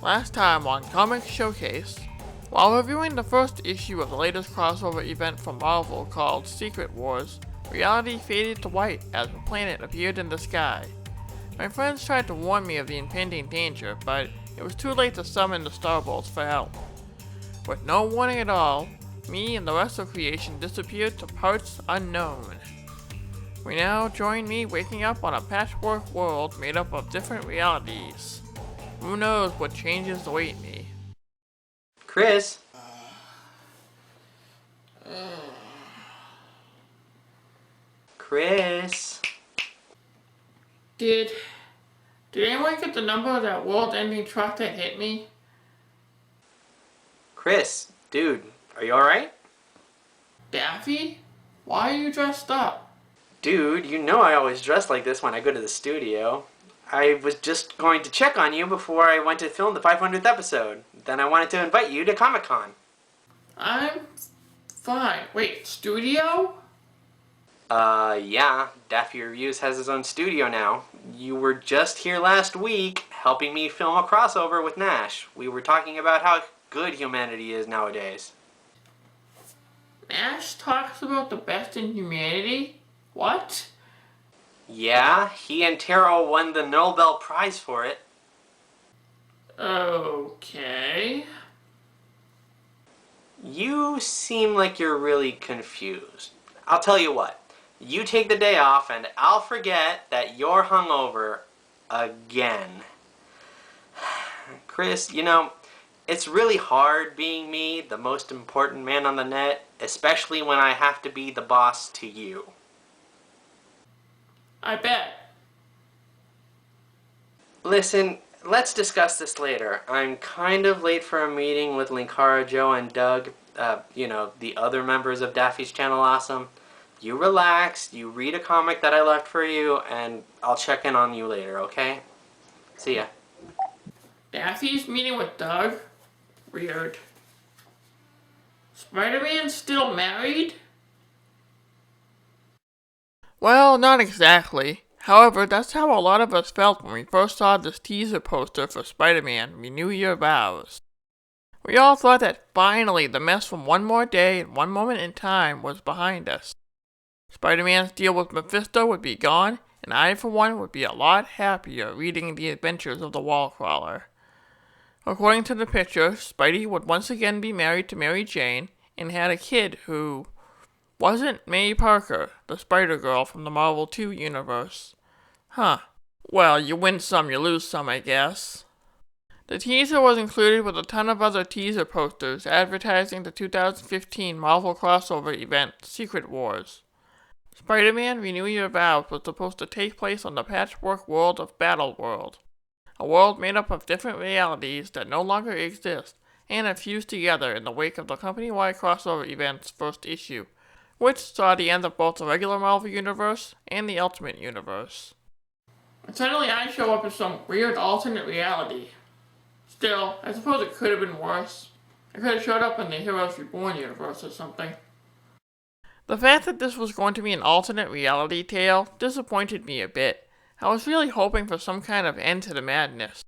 Last time on Comic Showcase, while reviewing the first issue of the latest crossover event from Marvel called Secret Wars, reality faded to white as a planet appeared in the sky. My friends tried to warn me of the impending danger, but it was too late to summon the Starbolts for help. With no warning at all, me and the rest of creation disappeared to parts unknown. We now join me waking up on a patchwork world made up of different realities. Who knows what changes await me? Chris? Chris? Did anyone get the number of that world-ending truck that hit me? Chris, dude, are you alright? Daffy? Why are you dressed up? Dude, you know I always dress like this when I go to the studio. I was just going to check on you before I went to film the 500th episode. Then I wanted to invite you to Comic-Con. I'm fine. Wait, studio? Yeah, Daffy Reviews has his own studio now. You were just here last week helping me film a crossover with Nash. We were talking about how good humanity is nowadays. Nash talks about the best in humanity? What? Yeah, he and Taro won the Nobel Prize for it. Okay. You seem like you're really confused. I'll tell you what. You take the day off and I'll forget that you're hungover again. Chris, you know, it's really hard being me, the most important man on the net, especially when I have to be the boss to you. I bet. Listen, let's discuss this later. I'm kind of late for a meeting with Linkara, Joe, and Doug. The other members of Daffy's Channel Awesome. You relax, you read a comic that I left for you, and I'll check in on you later, okay? See ya. Daffy's meeting with Doug? Weird. Spider-Man still married? Well, not exactly. However, that's how a lot of us felt when we first saw this teaser poster for Spider-Man Renew Your Vows. We all thought that finally the mess from one more day and one moment in time was behind us. Spider-Man's deal with Mephisto would be gone, and I, for one, would be a lot happier reading the adventures of the Wallcrawler. According to the picture, Spidey would once again be married to Mary Jane, and had a kid who wasn't May Parker, the Spider-Girl from the Marvel 2 universe. Huh. Well, you win some, you lose some, I guess. The teaser was included with a ton of other teaser posters advertising the 2015 Marvel crossover event, Secret Wars. Spider-Man Renew Your Vows was supposed to take place on the patchwork world of Battleworld, a world made up of different realities that no longer exist and have fused together in the wake of the company-wide crossover event's first issue, which saw the end of both the regular Marvel Universe and the Ultimate Universe. And suddenly I show up in some weird alternate reality. Still, I suppose it could have been worse. I could have showed up in the Heroes Reborn universe or something. The fact that this was going to be an alternate reality tale disappointed me a bit. I was really hoping for some kind of end to the madness.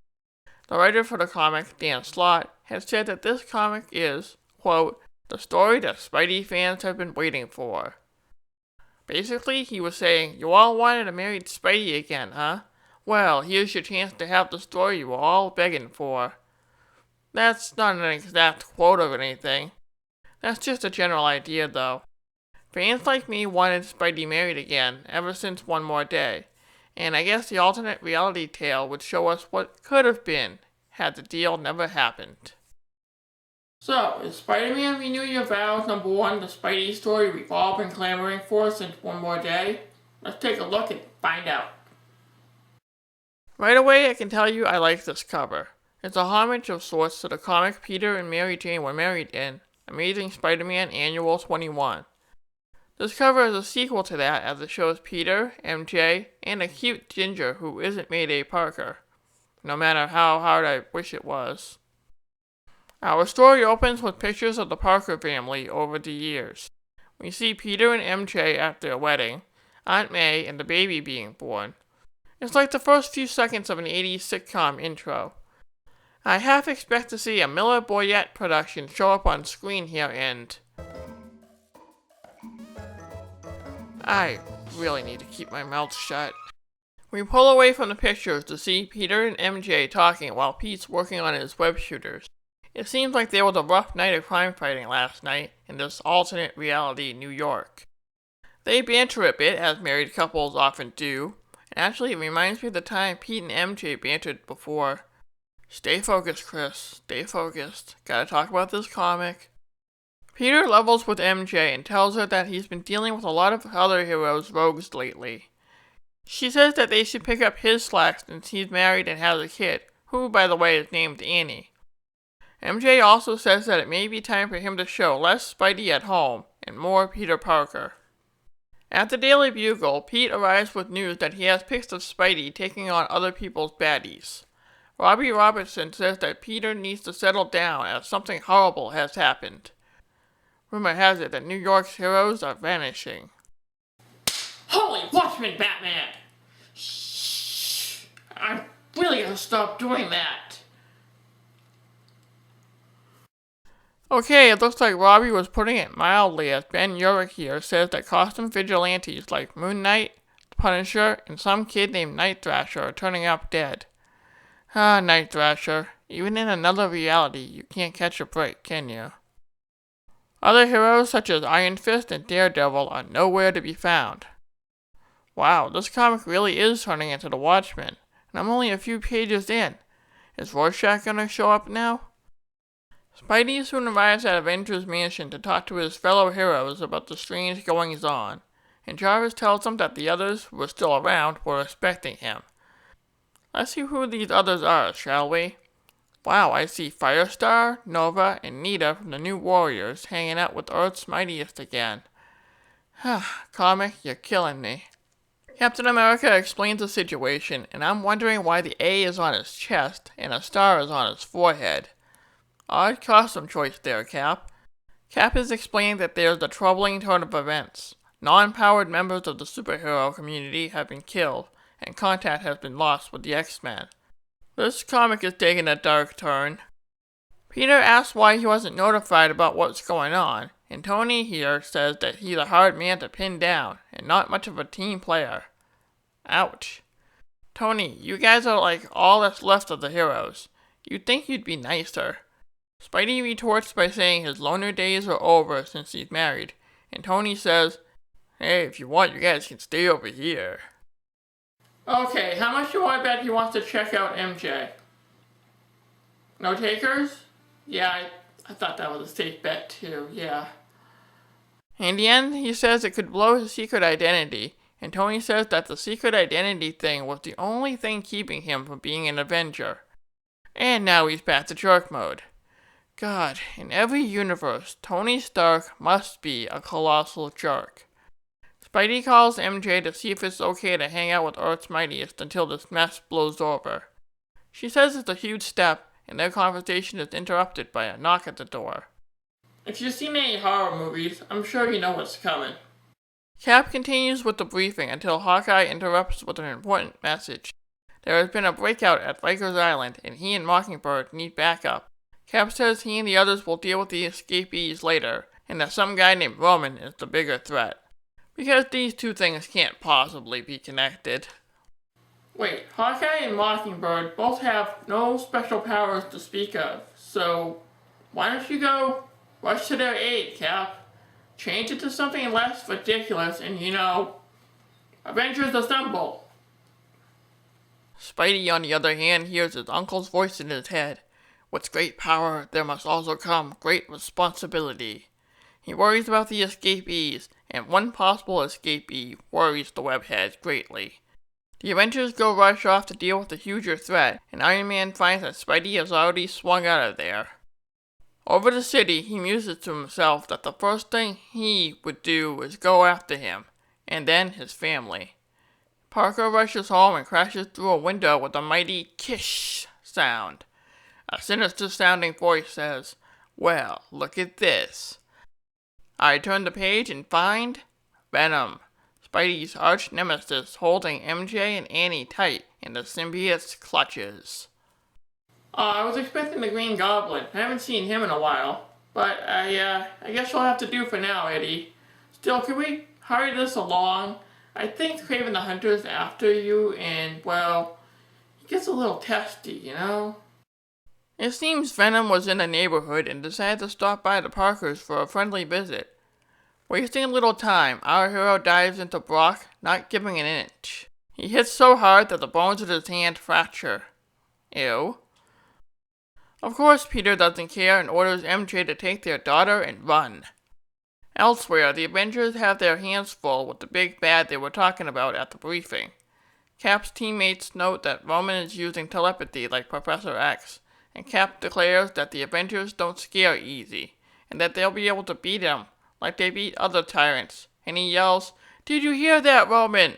The writer for the comic, Dan Slott, has said that this comic is, quote, the story that Spidey fans have been waiting for. Basically, he was saying, you all wanted a married Spidey again, huh? Well, here's your chance to have the story you were all begging for. That's not an exact quote of anything. That's just a general idea, though. Fans like me wanted Spidey married again ever since One More Day, and I guess the alternate reality tale would show us what could have been had the deal never happened. So, is Spider-Man Renew Your Vows #1 the Spidey story we've all been clamoring for since One More Day? Let's take a look and find out. Right away I can tell you I like this cover. It's a homage of sorts to the comic Peter and Mary Jane were married in, Amazing Spider-Man Annual 21. This cover is a sequel to that as it shows Peter, MJ, and a cute Ginger who isn't Mayday Parker, no matter how hard I wish it was. Our story opens with pictures of the Parker family over the years. We see Peter and MJ at their wedding, Aunt May and the baby being born. It's like the first few seconds of an 80s sitcom intro. I half expect to see a Miller Boyette production show up on screen here, and I really need to keep my mouth shut. We pull away from the pictures to see Peter and MJ talking while Pete's working on his web shooters. It seems like there was a rough night of crime fighting last night in this alternate reality New York. They banter a bit, as married couples often do, and actually it reminds me of the time Pete and MJ bantered before. Stay focused, Chris. Stay focused. Gotta talk about this comic. Peter levels with MJ and tells her that he's been dealing with a lot of other heroes' rogues lately. She says that they should pick up his slack since he's married and has a kid, who, by the way, is named Annie. MJ also says that it may be time for him to show less Spidey at home and more Peter Parker. At the Daily Bugle, Pete arrives with news that he has pics of Spidey taking on other people's baddies. Robbie Robertson says that Peter needs to settle down as something horrible has happened. Rumor has it that New York's heroes are vanishing. Holy Watchman, Batman! Shh! I'm really gonna stop doing that. Okay, it looks like Robbie was putting it mildly, as Ben Urich here says that costume vigilantes like Moon Knight, the Punisher, and some kid named Night Thrasher are turning up dead. Ah, Night Thrasher. Even in another reality, you can't catch a break, can you? Other heroes such as Iron Fist and Daredevil are nowhere to be found. Wow, this comic really is turning into the Watchmen, and I'm only a few pages in. Is Rorschach gonna show up now? Spidey soon arrives at Avengers Mansion to talk to his fellow heroes about the strange goings-on, and Jarvis tells him that the others who were still around were expecting him. Let's see who these others are, shall we? Wow, I see Firestar, Nova, and Nita from the New Warriors hanging out with Earth's Mightiest again. Comic, you're killing me. Captain America explains the situation, and I'm wondering why the A is on his chest and a star is on his forehead. Odd costume choice there, Cap. Cap is explaining that there's a troubling turn of events. Non-powered members of the superhero community have been killed, and contact has been lost with the X-Men. This comic is taking a dark turn. Peter asks why he wasn't notified about what's going on, and Tony here says that he's a hard man to pin down, and not much of a team player. Ouch. Tony, you guys are like all that's left of the heroes. You'd think you'd be nicer. Spidey retorts by saying his loner days are over since he's married, and Tony says, "Hey, if you want, you guys can stay over here." Okay, how much do I bet he wants to check out MJ? No takers? Yeah, I thought that was a safe bet too, yeah. In the end, he says it could blow his secret identity, and Tony says that the secret identity thing was the only thing keeping him from being an Avenger. And now he's back to jerk mode. God, in every universe, Tony Stark must be a colossal jerk. Spidey calls MJ to see if it's okay to hang out with Earth's Mightiest until this mess blows over. She says it's a huge step, and their conversation is interrupted by a knock at the door. If you've seen any horror movies, I'm sure you know what's coming. Cap continues with the briefing until Hawkeye interrupts with an important message. There has been a breakout at Rikers Island, and he and Mockingbird need backup. Cap says he and the others will deal with the escapees later, and that some guy named Roman is the bigger threat. Because these two things can't possibly be connected. Wait, Hawkeye and Mockingbird both have no special powers to speak of, so why don't you go rush to their aid, Cap? Change it to something less ridiculous and, Avengers Assemble. Spidey, on the other hand, hears his uncle's voice in his head. With great power, there must also come great responsibility. He worries about the escapees, and one possible escapee worries the webheads greatly. The Avengers go rush off to deal with the huger threat, and Iron Man finds that Spidey has already swung out of there. Over the city, he muses to himself that the first thing he would do is go after him, and then his family. Parker rushes home and crashes through a window with a mighty kish sound. A sinister-sounding voice says, "Well, look at this." I turn the page and find Venom, Spidey's arch-nemesis, holding MJ and Annie tight in the symbiote's clutches. I was expecting the Green Goblin. I haven't seen him in a while. But I guess we'll have to do for now, Eddie. Still, can we hurry this along? I think Craven the Hunter's after you, and, well, he gets a little testy, you know? It seems Venom was in the neighborhood and decided to stop by the Parkers for a friendly visit. Wasting a little time, our hero dives into Brock, not giving an inch. He hits so hard that the bones of his hand fracture. Ew. Of course, Peter doesn't care and orders MJ to take their daughter and run. Elsewhere, the Avengers have their hands full with the big bad they were talking about at the briefing. Cap's teammates note that Roman is using telepathy like Professor X, and Cap declares that the Avengers don't scare easy, and that they'll be able to beat him like they beat other tyrants, and he yells, "Did you hear that, Roman?"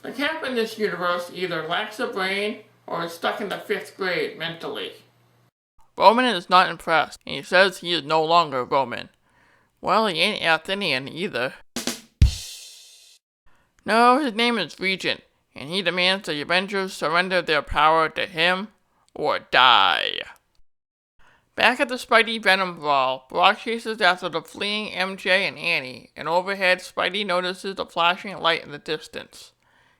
The Cap in this universe either lacks a brain or is stuck in the 5th grade mentally. Roman is not impressed, and he says he is no longer Roman. Well, he ain't Athenian either. No, his name is Regent, and he demands the Avengers surrender their power to him or die. Back at the Spidey Venom brawl, Brock chases after the fleeing MJ and Annie, and overhead Spidey notices a flashing light in the distance.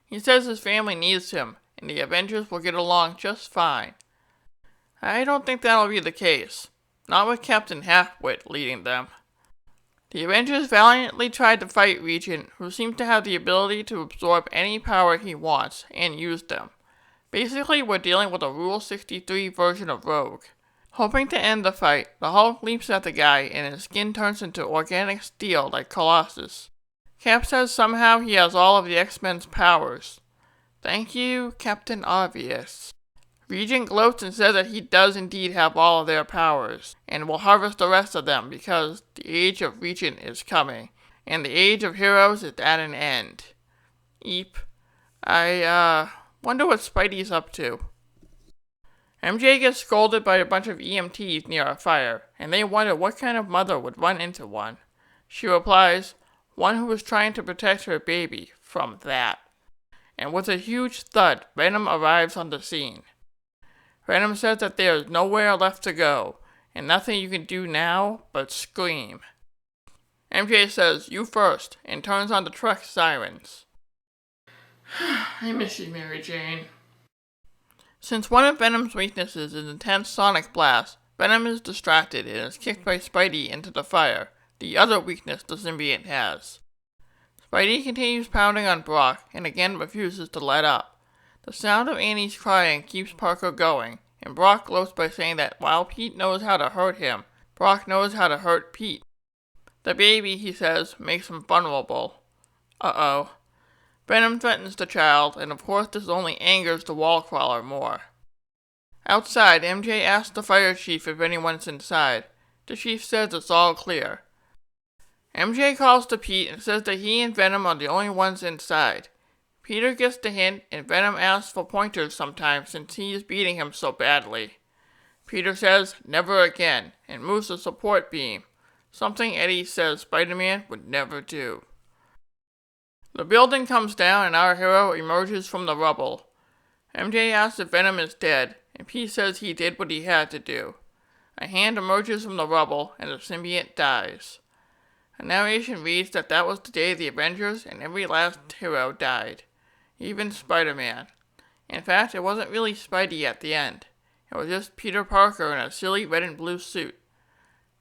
He says his family needs him, and the Avengers will get along just fine. I don't think that'll be the case. Not with Captain Halfwit leading them. The Avengers valiantly tried to fight Regent, who seems to have the ability to absorb any power he wants, and use them. Basically, we're dealing with a Rule 63 version of Rogue. Hoping to end the fight, the Hulk leaps at the guy, and his skin turns into organic steel like Colossus. Cap says somehow he has all of the X-Men's powers. Thank you, Captain Obvious. Regent gloats and says that he does indeed have all of their powers, and will harvest the rest of them because the age of Regent is coming, and the age of heroes is at an end. Eep. I wonder what Spidey's up to. MJ gets scolded by a bunch of EMTs near a fire, and they wonder what kind of mother would run into one. She replies, one who is trying to protect her baby from that. And with a huge thud, Venom arrives on the scene. Venom says that there is nowhere left to go, and nothing you can do now but scream. MJ says, "You first," and turns on the truck sirens. I miss you, Mary Jane. Since one of Venom's weaknesses is intense sonic blast, Venom is distracted and is kicked by Spidey into the fire, the other weakness the symbiote has. Spidey continues pounding on Brock and again refuses to let up. The sound of Annie's crying keeps Parker going, and Brock gloats by saying that while Pete knows how to hurt him, Brock knows how to hurt Pete. The baby, he says, makes him vulnerable. Uh-oh. Venom threatens the child, and of course this only angers the wall crawler more. Outside, MJ asks the fire chief if anyone's inside. The chief says it's all clear. MJ calls to Pete and says that he and Venom are the only ones inside. Peter gets the hint, and Venom asks for pointers sometimes since he is beating him so badly. Peter says, "Never again," and moves the support beam, something Eddie says Spider-Man would never do. The building comes down and our hero emerges from the rubble. MJ asks if Venom is dead, and Pete says he did what he had to do. A hand emerges from the rubble, and the symbiote dies. A narration reads that was the day the Avengers and every last hero died. Even Spider-Man. In fact, it wasn't really Spidey at the end. It was just Peter Parker in a silly red and blue suit.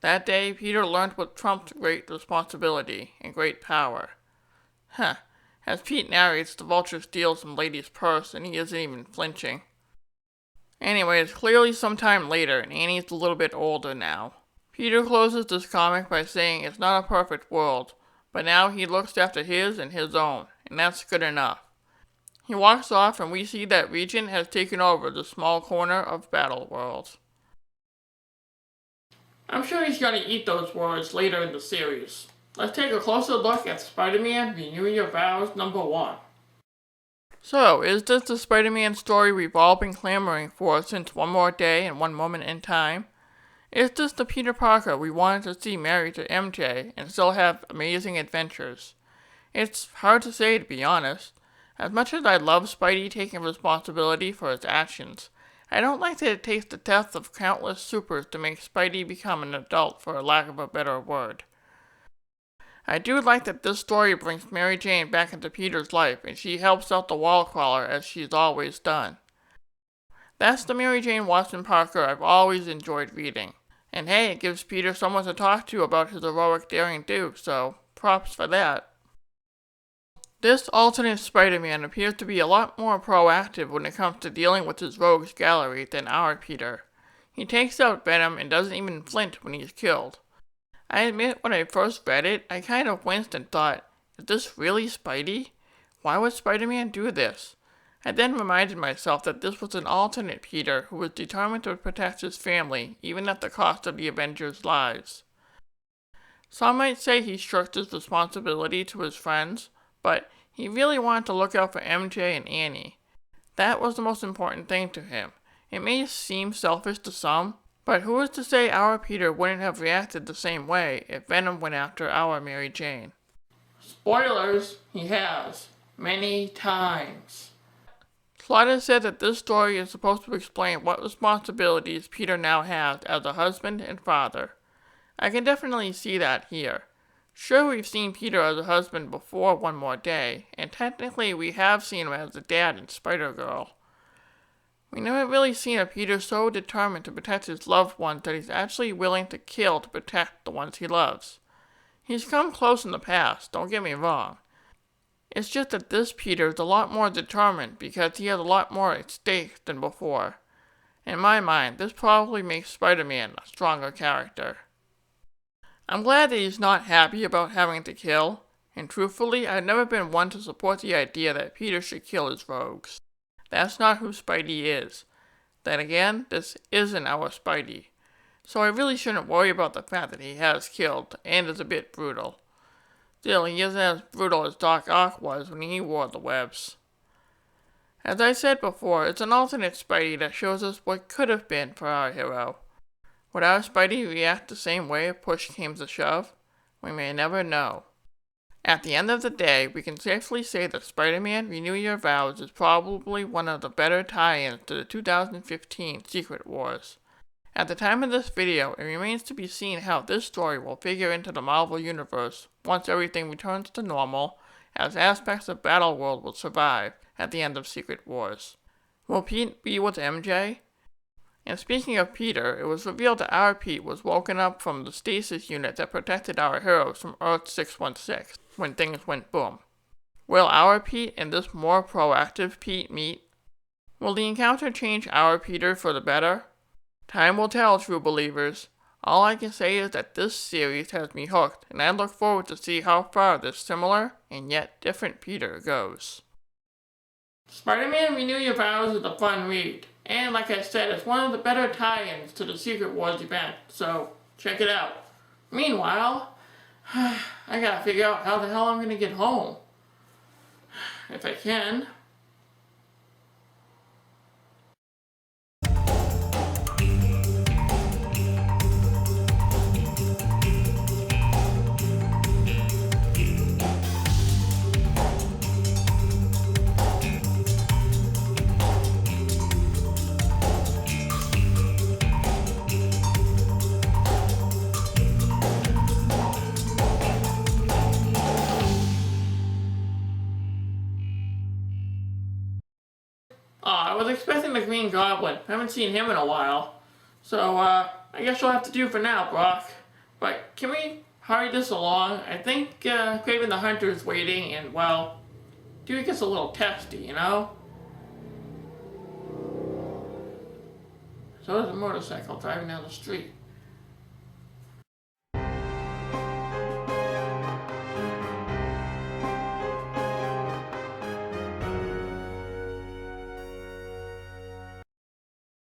That day, Peter learned what trumped great responsibility and great power. As Pete narrates, the Vulture steals some lady's purse and he isn't even flinching. Anyway, it's clearly sometime later and Annie's a little bit older now. Peter closes this comic by saying it's not a perfect world, but now he looks after his and his own, and that's good enough. He walks off and we see that Regent has taken over the small corner of Battle World. I'm sure he's gonna eat those words later in the series. Let's take a closer look at Spider-Man Renew Your Vows #1. So, is this the Spider-Man story we've all been clamoring for since One More Day and One Moment in Time? Is this the Peter Parker we wanted to see married to MJ and still have amazing adventures? It's hard to say, to be honest. As much as I love Spidey taking responsibility for his actions, I don't like that it takes the death of countless supers to make Spidey become an adult, for lack of a better word. I do like that this story brings Mary Jane back into Peter's life, and she helps out the wall crawler as she's always done. That's the Mary Jane Watson Parker I've always enjoyed reading. And hey, it gives Peter someone to talk to about his heroic daring do, so props for that. This alternate Spider-Man appears to be a lot more proactive when it comes to dealing with his rogues gallery than our Peter. He takes out Venom and doesn't even flinch when he's killed. I admit when I first read it, I kind of winced and thought, is this really Spidey? Why would Spider-Man do this? I then reminded myself that this was an alternate Peter who was determined to protect his family, even at the cost of the Avengers' lives. Some might say he shirked his responsibility to his friends, but he really wanted to look out for MJ and Annie. That was the most important thing to him. It may seem selfish to some, but who is to say our Peter wouldn't have reacted the same way if Venom went after our Mary Jane? Spoilers, he has. Many times. Slaughter said that this story is supposed to explain what responsibilities Peter now has as a husband and father. I can definitely see that here. Sure, we've seen Peter as a husband before One More Day, and technically we have seen him as a dad in Spider-Girl. We never really seen a Peter so determined to protect his loved ones that he's actually willing to kill to protect the ones he loves. He's come close in the past, don't get me wrong. It's just that this Peter is a lot more determined because he has a lot more at stake than before. In my mind, this probably makes Spider-Man a stronger character. I'm glad that he's not happy about having to kill, and truthfully, I've never been one to support the idea that Peter should kill his rogues. That's not who Spidey is. Then again, this isn't our Spidey. So I really shouldn't worry about the fact that he has killed, and is a bit brutal. Still, he isn't as brutal as Doc Ock was when he wore the webs. As I said before, it's an alternate Spidey that shows us what could have been for our hero. Would our Spidey react the same way if push came to shove? We may never know. At the end of the day, we can safely say that Spider-Man Renew Your Vows is probably one of the better tie-ins to the 2015 Secret Wars. At the time of this video, it remains to be seen how this story will figure into the Marvel Universe once everything returns to normal, as aspects of Battleworld will survive at the end of Secret Wars. Will Pete be with MJ? And speaking of Peter, it was revealed that our Pete was woken up from the stasis unit that protected our heroes from Earth 616 when things went boom. Will our Pete and this more proactive Pete meet? Will the encounter change our Peter for the better? Time will tell, true believers. All I can say is that this series has me hooked, and I look forward to see how far this similar and yet different Peter goes. Spider-Man Renew Your Vows is a fun read, and like I said, it's one of the better tie-ins to the Secret Wars event, so check it out. Meanwhile, I gotta figure out how the hell I'm gonna get home. If I can. I was expecting the Green Goblin. I haven't seen him in a while. So, I guess you'll have to do for now, Brock. But can we hurry this along? I think, Craven the Hunter is waiting, and, well, dude gets a little testy, you know? So there's a motorcycle driving down the street.